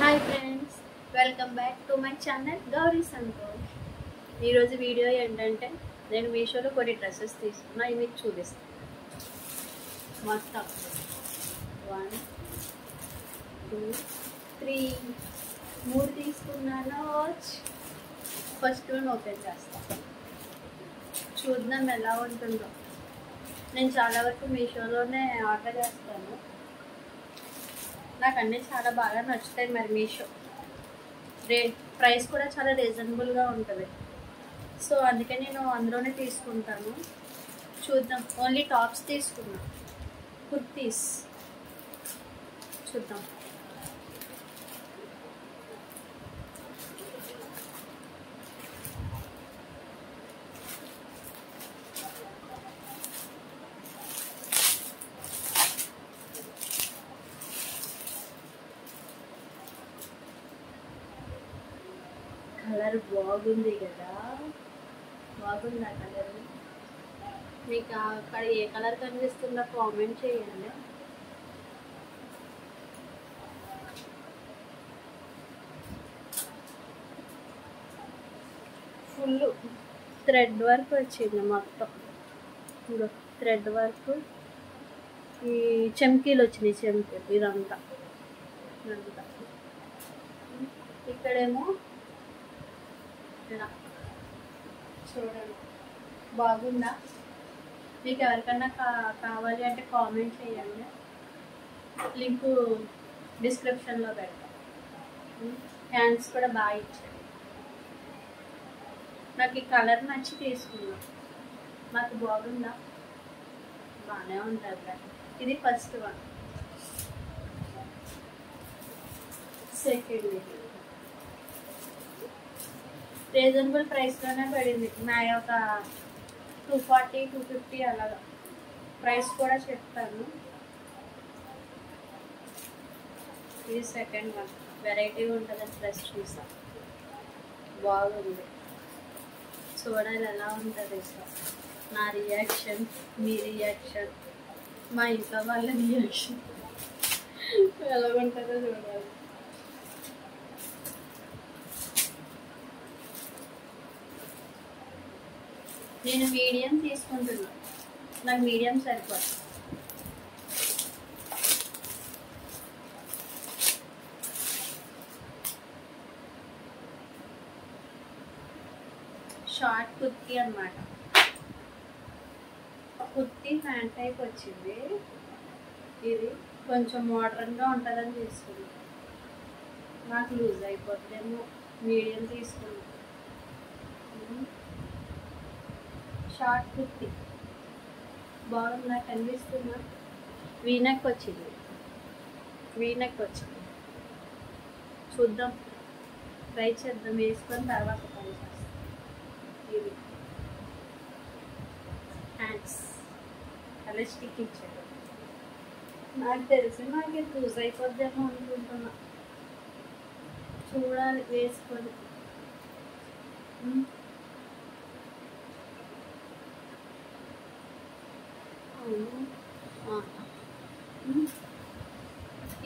Hi friends, welcome back to my channel Gauri Santosh. ఈరోజు video ఏంటంటే నేను మీషోలో కొన్ని డ్రెస్సెస్ తీసుకున్నా. ఇవి మీకు చూపిస్తాను. మొత్తం 1 2 3 3 తీసుకున్నాను. ఫస్ట్ వన్ ఓపెన్ చేస్తాను, చూద్దాం ఎలా ఉంటుందో. నేను చాలా వరకు మీషోలోనే ఆర్డర్ చేస్తాను. నాకు అన్నీ చాలా బాగా నచ్చుతాయి. మరి మీషో ప్రైస్ కూడా చాలా రీజనబుల్గా ఉంటుంది. సో అందుకే నేను అందులోనే తీసుకుంటాను. చూద్దాం. ఓన్లీ టాప్స్ తీసుకున్నా, కుర్తీస్ చూద్దాం. కలర్ బాగుంది కదా, బాగుంది ఆ కలర్. మీకు అక్కడ ఏ కలర్ కనిపిస్తుందో కామెంట్ చేయండి. ఫుల్ థ్రెడ్ వర్క్ వచ్చింది మొత్తం. థ్రెడ్ వర్క్, ఈ చెమ్కీలు వచ్చినాయి. చెమ్కీలు ఇదంతా ఇక్కడేమో ఇలా చూడండి, బాగుందా? మీకు ఎవరికన్నా కావాలి అంటే కామెంట్ చేయండి. లింకు డిస్క్రిప్షన్లో పెడతాం. హ్యాండ్స్ కూడా బాగా ఇచ్చారు. నాకు ఈ కలర్ నచ్చి తీసుకున్నా. నాకు బాగుందా? బాగానే ఉంటుంది. ఇది ఫస్ట్ వన్. సెకండ్ రీజనబుల్ ప్రైస్లోనే పడింది. నా ఒక 240 250 అలాగా. ప్రైస్ కూడా చెప్తాను. ఇది సెకండ్ వన్. వెరైటీగా ఉంటుందని డ్రెస్ చూసా, బాగుంది. చూడాలి ఎలా ఉంటుంది. నా రియాక్షన్, మీ రియాక్షన్, మా ఇంట్లో వాళ్ళ రియాక్షన్ ఎలా ఉంటుందో చూడాలి. నేను మీడియం తీసుకుంటున్నా. నాకు మీడియం సరిపోదు. షార్ట్ కుర్తీ అన్నమాట. కుర్తీ ప్యాంట్ టైప్ వచ్చింది. ఇది కొంచెం మోడర్న్గా ఉంటుందని తీసుకున్నాను. నాకు లూజ్ అయిపోతుందేమో, మీడియం తీసుకున్నాను. షార్ట్ కుర్తీ బాగుందా? కనిపిస్తుందా? వీనెక్ వచ్చింది. చూద్దాం, ట్రై చేద్దాం. వేసుకొని తర్వాత పని చేస్తాం. ఇది హ్యాండ్స్ ఎలాస్టిక్ ఇచ్చాడు. నాకు తెలిసి నాకు ఇది లూజ్ అయిపోద్దేమో అనుకుంటున్నా. చూడాలి వేసుకొని.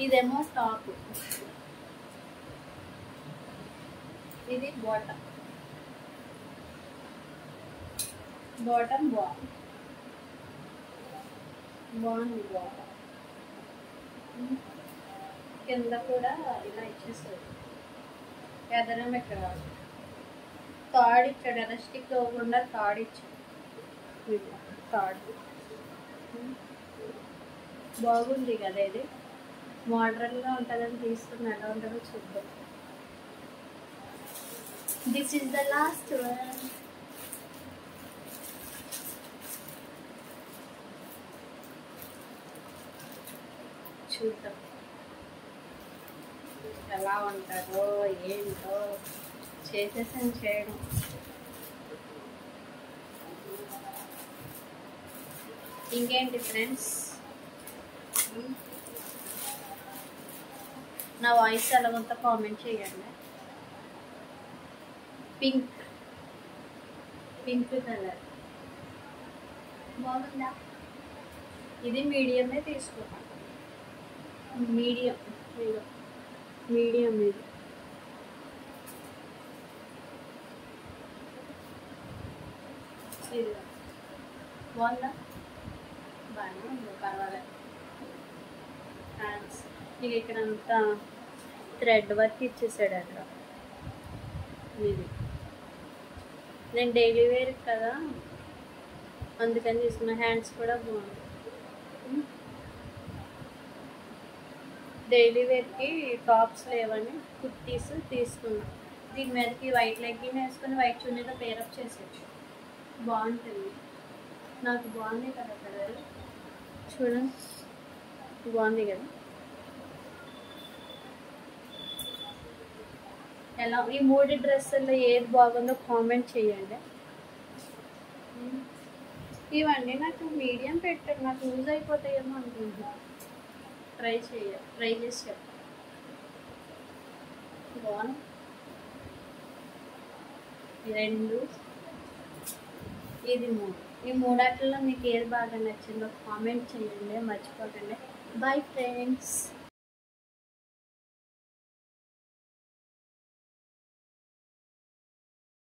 ఇదేమో టాప్, ఇది బాటమ్. బాగుంది. కింద కూడా ఇలా ఇచ్చేసాడు. ఎదరం ఇక్కడ తాడు ఇచ్చాడు. ఎలాస్టిక్ అవ్వకుండా తాడు ఇచ్చాడు. బాగుంది కదా. ఇది మోడర్న్గా ఉంటుందని తీసుకుని ఎలా ఉంటుందో చూద్దాం. This is the last one. చూద్దాం ఎలా ఉంటుందో ఏంటో. చేసేసాను చేయడం. ఇంకేంటి ఫ్రెండ్స్, నా వాయిస్ ఎలా ఉందో కామెంట్ చేయండి. పింక్ కలర్ బాగుందా? ఇది మీడియమే తీసుకున్నాను. మీడియం మీడియం ఇది. ఇది బాగుందా? బాగానే ఉంది, పర్వాలేదు. హ్యాండ్స్ ఇక ఇక్కడంతా థ్రెడ్ వర్క్ ఇచ్చేసాడు అక్కడ. ఇది నేను డైలీ వేర్ కదా అందుకని తీసుకున్న. హ్యాండ్స్ కూడా బాగుంది. డైలీ వేర్కి టాప్స్ లేవని కుర్తీస్ తీసుకున్నా. దీని మీదకి వైట్ లెగ్గిన్ వేసుకొని వైట్ చున్నీతో పేరప్ చేసేయచ్చు, బాగుంటుంది. నాకు బాగుంది కదా కలర్, చూడండి బాగుంది కదా. ఎలా ఈ 3 డ్రెస్సుల్లో ఏది బాగుందో కామెంట్ చేయండి. ఇవన్నీ నాకు మీడియం పెట్టారు, నాకు యూజ్ అయిపోతాయేమో అనుకుంటున్నాను. ట్రై చేసి చెప్తాను. బాగుంది. 2 ఇది 3. ఈ 3 మీకు ఏది బాగా నచ్చిందో కామెంట్ చేయండి, మర్చిపోకండి. Bye friends.